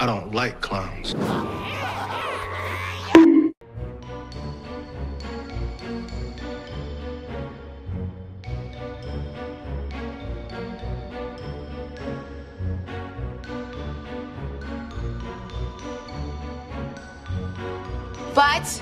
I don't like clowns. But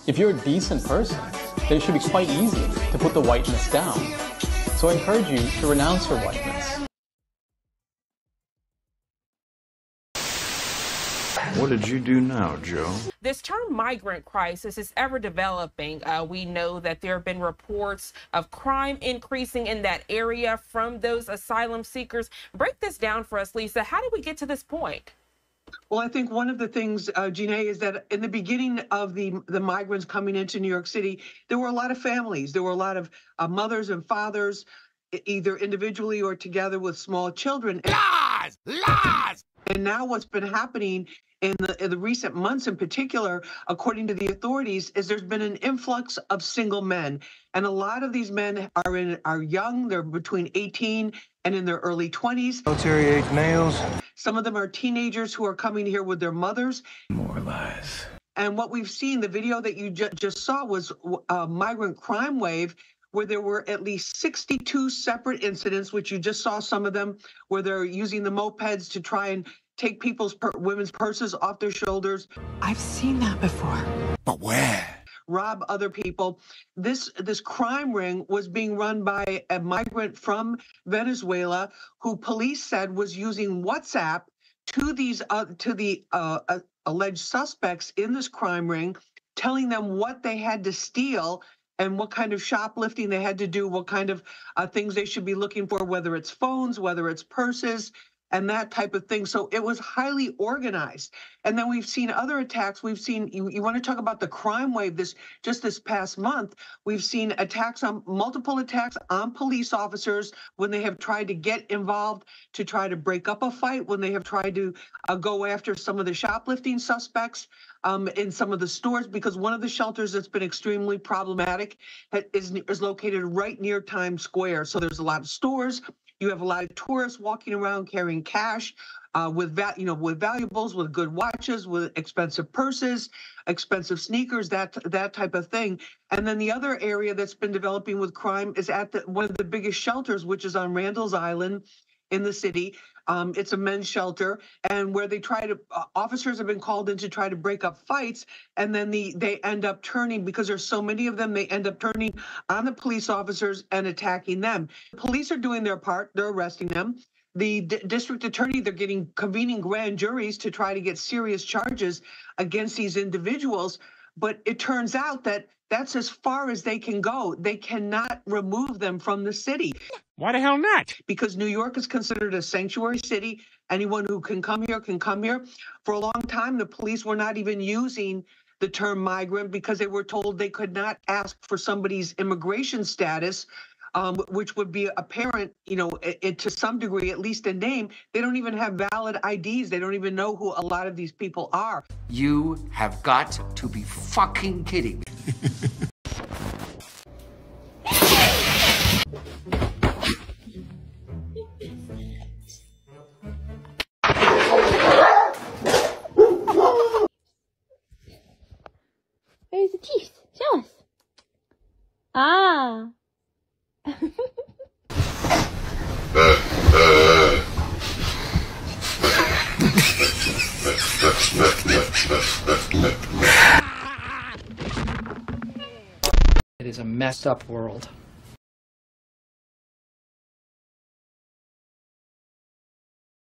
if you're a decent person, then it should be quite easy to put the whiteness down. So I encourage you to renounce your whiteness. What did you do now, Joe? This term migrant crisis is ever developing. We know that there have been reports of crime increasing in that area from those asylum seekers. Break this down for us, Lisa. How did we get to this point? Well, I think one of the things, Janae, is that in the beginning of the migrants coming into New York City, there were a lot of families. There were a lot of mothers and fathers, either individually or together with small children. Lies! Lies! And now what's been happening in the recent months in particular, according to the authorities, is there's been an influx of single men. And a lot of these men are young. They're between 18 and in their early 20s. Military age males. Some of them are teenagers who are coming here with their mothers. More lies. And what we've seen, the video that you just saw was a migrant crime wave where there were at least 62 separate incidents, which you just saw some of them, where they're using the mopeds to try and take women's purses off their shoulders. I've seen that before. But where? Rob other people. This crime ring was being run by a migrant from Venezuela who police said was using WhatsApp to the alleged suspects in this crime ring, telling them what they had to steal and what kind of shoplifting they had to do, what kind of things they should be looking for, whether it's phones, whether it's purses, and that type of thing. So it was highly organized. And then we've seen other attacks. We've seen, you want to talk about the crime wave this past month, we've seen multiple attacks on police officers when they have tried to get involved to try to break up a fight, when they have tried to go after some of the shoplifting suspects in some of the stores, because one of the shelters that's been extremely problematic is located right near Times Square. So there's a lot of stores. You have a lot of tourists walking around carrying cash with valuables, with good watches, with expensive purses, expensive sneakers, that type of thing. And then the other area that's been developing with crime is at one of the biggest shelters, which is on Randall's Island in the city. It's a men's shelter, and where officers have been called in to try to break up fights, and then they end up turning, because there's so many of them, they end up turning on the police officers and attacking them. The police are doing their part, they're arresting them. The district attorney, they're convening grand juries to try to get serious charges against these individuals, but it turns out that that's as far as they can go. They cannot remove them from the city. Why the hell not? Because New York is considered a sanctuary city. Anyone who can come here can come here. For a long time, the police were not even using the term migrant because they were told they could not ask for somebody's immigration status, which would be apparent, to some degree, at least in name. They don't even have valid IDs. They don't even know who a lot of these people are. You have got to be fucking kidding. Where's the teeth? Show us. Ah. It is a messed up world.